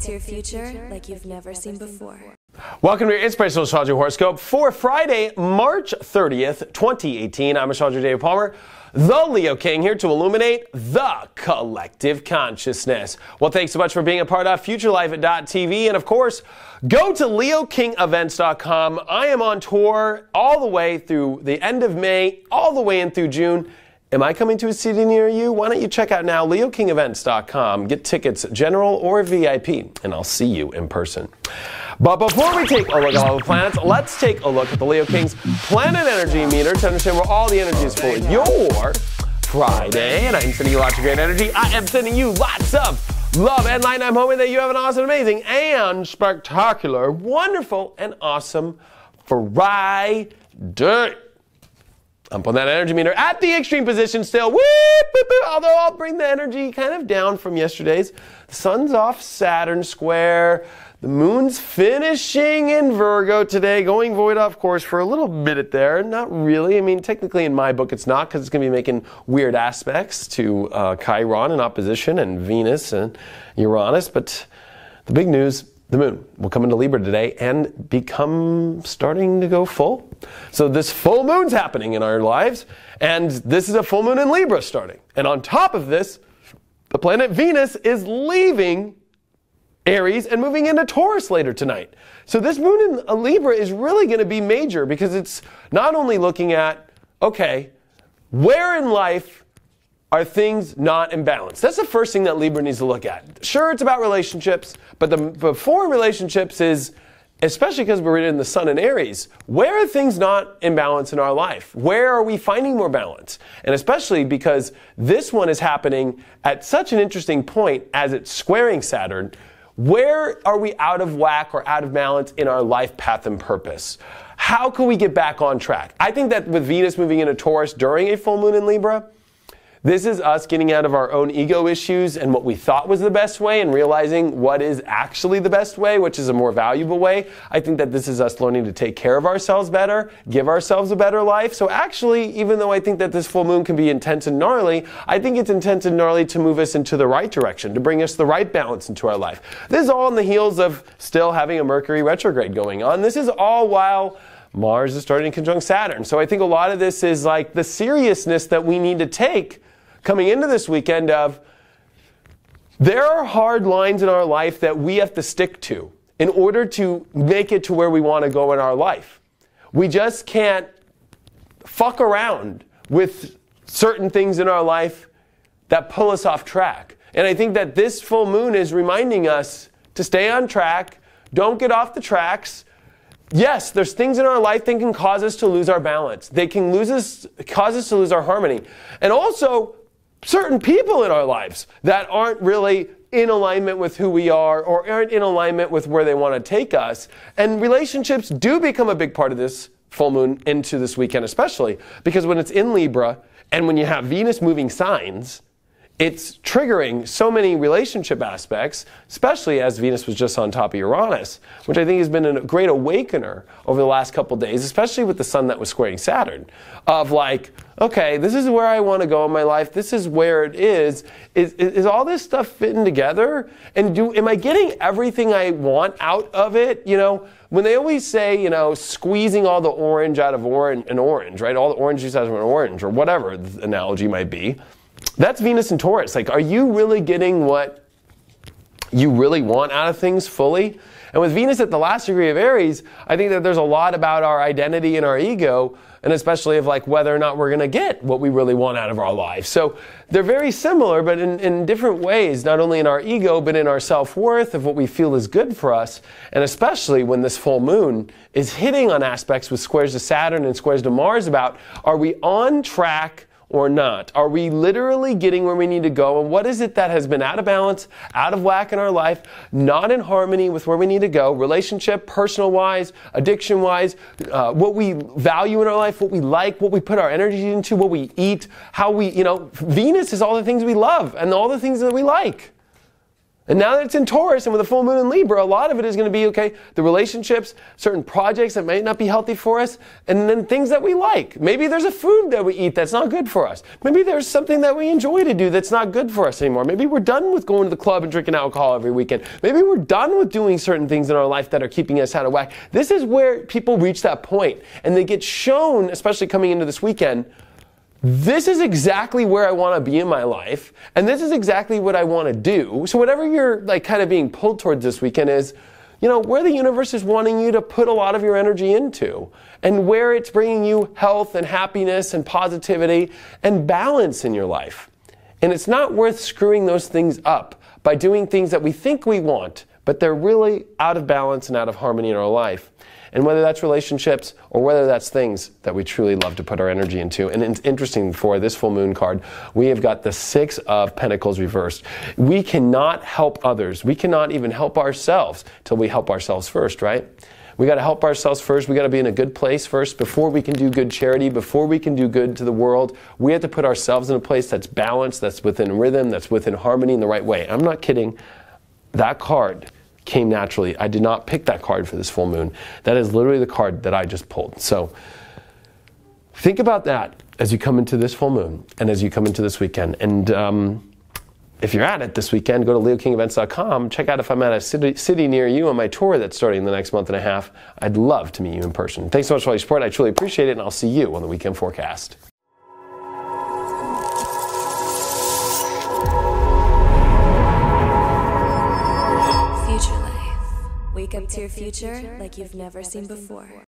into your future like you've never seen before. Welcome to your inspirational astrology horoscope for Friday, March 30th, 2018. I'm astrologer David Palmer, the Leo King, here to illuminate the collective consciousness. Well, thanks so much for being a part of futurelife.tv. And of course, go to leokingevents.com. I am on tour all the way through the end of May, all the way in through June. Am I coming to a city near you? Why don't you check out now leokingevents.com. Get tickets, general or VIP, and I'll see you in person. But before we take a look at all the planets, let's take a look at the Leo King's planet energy meter to understand where all the energy is for your Friday. And I'm sending you lots of great energy. I am sending you lots of love and light. And I'm hoping that you have an awesome, amazing, and spectacular, wonderful, and awesome Friday. I'm putting that energy meter at the extreme position still. Woo, woo, woo. Although I'll bring the energy kind of down from yesterday's. The sun's off Saturn square. The moon's finishing in Virgo today, going void, of course, for a little bit there. Not really. I mean, technically in my book it's not, because it's going to be making weird aspects to Chiron in opposition and Venus and Uranus. But the big news, the moon will come into Libra today and become starting to go full. So this full moon's happening in our lives, and this is a full moon in Libra starting. And on top of this, the planet Venus is leaving Aries and moving into Taurus later tonight. So this moon in Libra is really going to be major, because it's not only looking at, okay, where in life are things not in balance? That's the first thing that Libra needs to look at. Sure, it's about relationships, but before relationships is, especially because we're in the sun in Aries, where are things not in balance in our life? Where are we finding more balance? And especially because this one is happening at such an interesting point as it's squaring Saturn. Where are we out of whack or out of balance in our life path and purpose? How can we get back on track? I think that with Venus moving into Taurus during a full moon in Libra, this is us getting out of our own ego issues and what we thought was the best way and realizing what is actually the best way, which is a more valuable way. I think that this is us learning to take care of ourselves better, give ourselves a better life. So actually, even though I think that this full moon can be intense and gnarly, I think it's intense and gnarly to move us into the right direction, to bring us the right balance into our life. This is all on the heels of still having a Mercury retrograde going on. This is all while Mars is starting to conjunct Saturn. So I think a lot of this is like the seriousness that we need to take coming into this weekend of, there are hard lines in our life that we have to stick to in order to make it to where we want to go in our life. We just can't fuck around with certain things in our life that pull us off track. And I think that this full moon is reminding us to stay on track, don't get off the tracks. Yes, there's things in our life that can cause us to lose our balance. They can cause us to lose our harmony. And also, certain people in our lives that aren't really in alignment with who we are or aren't in alignment with where they want to take us. And relationships do become a big part of this full moon into this weekend, especially because when it's in Libra and when you have Venus moving signs, it's triggering so many relationship aspects, especially as Venus was just on top of Uranus, which I think has been a great awakener over the last couple days, especially with the sun that was squaring Saturn, of like, okay, this is where I want to go in my life. This is where it is. Is all this stuff fitting together? And am I getting everything I want out of it? You know, when they always say, you know, squeezing all the orange out of an orange, right? All the orange juice out of an orange, or whatever the analogy might be. That's Venus and Taurus. Like, are you really getting what you really want out of things fully? And with Venus at the last degree of Aries, I think that there's a lot about our identity and our ego, and especially of like whether or not we're going to get what we really want out of our life. So they're very similar, but in different ways, not only in our ego, but in our self-worth of what we feel is good for us. And especially when this full moon is hitting on aspects with squares to Saturn and squares to Mars about, are we on track or not? Are we literally getting where we need to go? And what is it that has been out of balance, out of whack in our life, not in harmony with where we need to go, relationship, personal-wise, addiction-wise, what we value in our life, what we like, what we put our energy into, what we eat, how we, you know, Venus is all the things we love and all the things that we like. And now that it's in Taurus and with a full moon in Libra, a lot of it is going to be, okay, the relationships, certain projects that might not be healthy for us, and then things that we like. Maybe there's a food that we eat that's not good for us. Maybe there's something that we enjoy to do that's not good for us anymore. Maybe we're done with going to the club and drinking alcohol every weekend. Maybe we're done with doing certain things in our life that are keeping us out of whack. This is where people reach that point, and they get shown, especially coming into this weekend, this is exactly where I want to be in my life, and this is exactly what I want to do. So whatever you're like kind of being pulled towards this weekend is, you know, where the universe is wanting you to put a lot of your energy into, and where it's bringing you health and happiness and positivity and balance in your life. And it's not worth screwing those things up by doing things that we think we want, but they're really out of balance and out of harmony in our life. And whether that's relationships or whether that's things that we truly love to put our energy into. And it's interesting, for this full moon card, we have got the 6 of Pentacles reversed. We cannot help others. We cannot even help ourselves till we help ourselves first, right? We got to help ourselves first. We got to be in a good place first before we can do good charity, before we can do good to the world. We have to put ourselves in a place that's balanced, that's within rhythm, that's within harmony in the right way. I'm not kidding. That card came naturally. I did not pick that card for this full moon. That is literally the card that I just pulled. So think about that as you come into this full moon and as you come into this weekend. And if you're at it this weekend, go to leokingevents.com. Check out if I'm at a city near you on my tour that's starting in the next month and a half. I'd love to meet you in person. Thanks so much for all your support. I truly appreciate it, and I'll see you on the weekend forecast. Wake up to your future like you've never seen before.